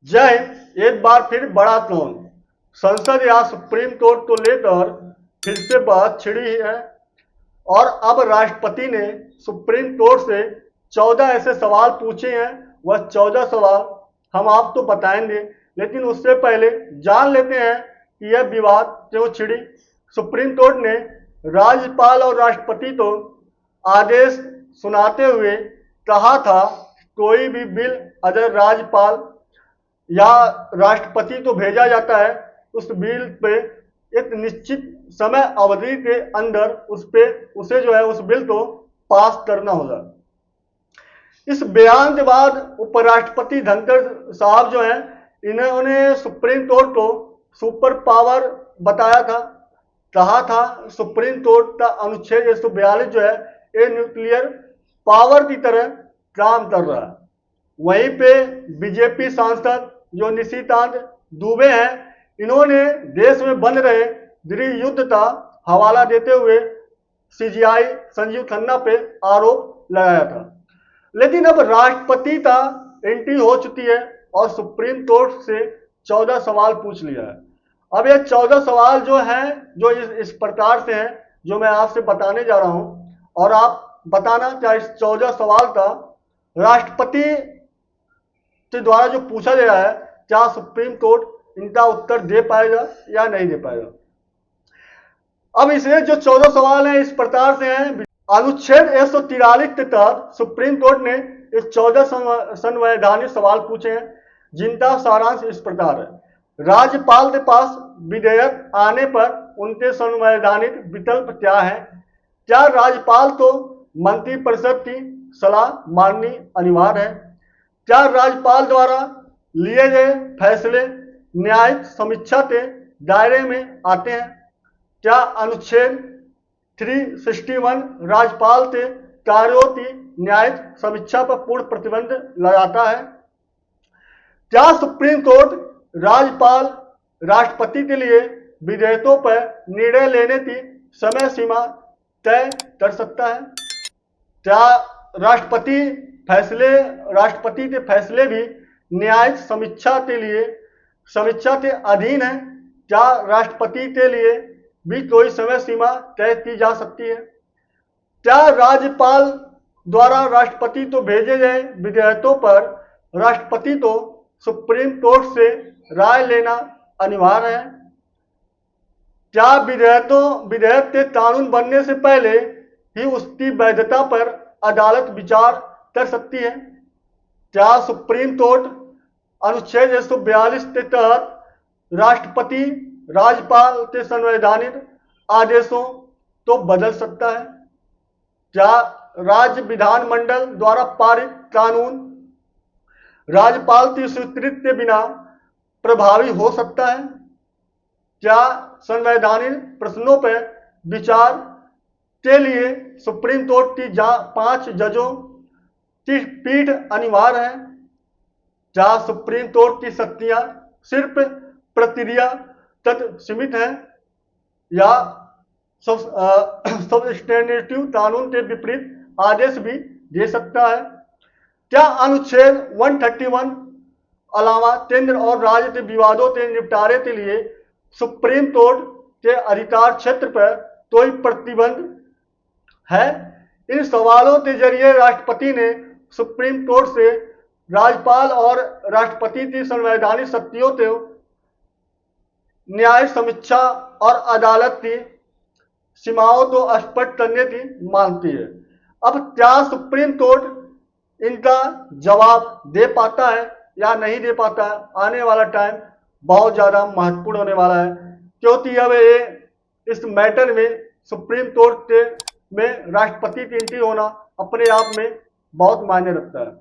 जय हिंद। एक बार फिर बड़ा टोन संसद या सुप्रीम कोर्ट को लेकर फिर से बात छिड़ी है और अब राष्ट्रपति ने सुप्रीम कोर्ट से 14 ऐसे सवाल पूछे हैं। वह 14 सवाल हम आपको बताएंगे, लेकिन उससे पहले जान लेते हैं कि यह विवाद क्यों छिड़ी। सुप्रीम कोर्ट ने राज्यपाल और राष्ट्रपति को आदेश सुनाते हुए कहा था कोई भी बिल अगर राज्यपाल या राष्ट्रपति को भेजा जाता है उस बिल पे एक निश्चित समय अवधि के अंदर उसे जो है उस बिल को पास करना होगा। इस बयान के बाद उपराष्ट्रपति धनखड़ साहब जो है इन्होंने सुप्रीम कोर्ट को सुपर पावर बताया था। कहा था सुप्रीम कोर्ट का अनुच्छेद 142 जो है ये न्यूक्लियर पावर की तरह काम कर रहा है। वहीं पे बीजेपी सांसद जो निशिकांत दुबे हैं, इन्होंने देश में बन रहे गृह युद्ध का हवाला देते हुए सीजीआई संजीव खन्ना पे आरोप लगाया था। लेकिन अब राष्ट्रपति का एंट्री हो चुकी है और सुप्रीम कोर्ट से 14 सवाल पूछ लिया है। अब ये 14 सवाल जो हैं जो इस प्रकार से हैं जो मैं आपसे बताने जा रहा हूं, और आप बताना क्या इस 14 सवाल का राष्ट्रपति के द्वारा जो पूछा गया है क्या सुप्रीम कोर्ट इनका उत्तर दे पाएगा या नहीं दे पाएगा। अब इसमें जो 14 सवाल हैं इस प्रकार से हैं। अनुच्छेद 143 के तहत सुप्रीम कोर्ट ने इस 14 संवैधानिक सवाल पूछे हैं, जिनका सारांश इस प्रकार है। राज्यपाल के पास विधेयक आने पर उनके संवैधानिक विकल्प क्या है? क्या राज्यपाल को मंत्रिपरिषद की सलाह माननी अनिवार्य है? क्या राज्यपाल द्वारा लिए गए फैसले न्यायिक समीक्षा के दायरे में आते हैं? क्या अनुच्छेद 361 राज्यपाल के कार्यों की न्यायिक समीक्षा पर पूर्ण प्रतिबंध लगाता है? क्या सुप्रीम कोर्ट राज्यपाल राष्ट्रपति के लिए विधेयकों पर निर्णय लेने की समय सीमा तय कर सकता है? क्या राष्ट्रपति के फैसले भी न्यायिक समीक्षा के अधीन है? क्या राष्ट्रपति के लिए भी कोई समय सीमा तय की जा सकती है? क्या राज्यपाल द्वारा राष्ट्रपति को भेजे गए विधेयकों पर राष्ट्रपति को सुप्रीम कोर्ट से राय लेना अनिवार्य है? क्या विधेयक के कानून बनने से पहले ही उसकी वैधता पर अदालत विचार कर सकती है? क्या सुप्रीम कोर्ट अनुच्छेद 142 के तहत राष्ट्रपति राज्यपाल के संवैधानिक आदेशों तो बदल सकता है? क्या राज्य विधानमंडल द्वारा पारित कानून राज्यपाल की स्वीकृति के बिना प्रभावी हो सकता है? क्या संवैधानिक प्रश्नों पर विचार के लिए सुप्रीम कोर्ट की 5 जजों की पीठ अनिवार्य है? क्या सुप्रीम कोर्ट की शक्तियां सिर्फ प्रक्रिया तक सीमित है या सब्सटेंटिव कानून के विपरीत आदेश भी दे सकता है? क्या अनुच्छेद 131 अलावा केंद्र और राज्य के विवादों के निपटारे के लिए सुप्रीम कोर्ट के अधिकार क्षेत्र पर कोई प्रतिबंध है? इन सवालों के जरिए राष्ट्रपति ने सुप्रीम कोर्ट से राज्यपाल और राष्ट्रपति की संवैधानिक शक्तियों को न्यायिक समीक्षा और अदालत की सीमाओं को स्पष्ट करने की मांगती है। अब क्या सुप्रीम कोर्ट इनका जवाब दे पाता है या नहीं दे पाता है? आने वाला टाइम बहुत ज़्यादा महत्वपूर्ण होने वाला है, क्योंकि अब ये इस मैटर में सुप्रीम कोर्ट में राष्ट्रपति की एंट्री होना अपने आप में बहुत मायने रखता है।